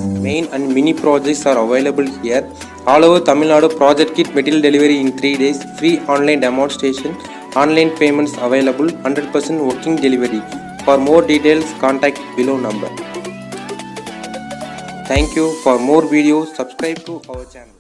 Main and mini projects are available here. All over Tamil Nadu, project kit material delivery in 3 days, free online demonstration, online payments available, 100% working delivery. For more details, contact below number. Thank you. For more videos, subscribe to our channel.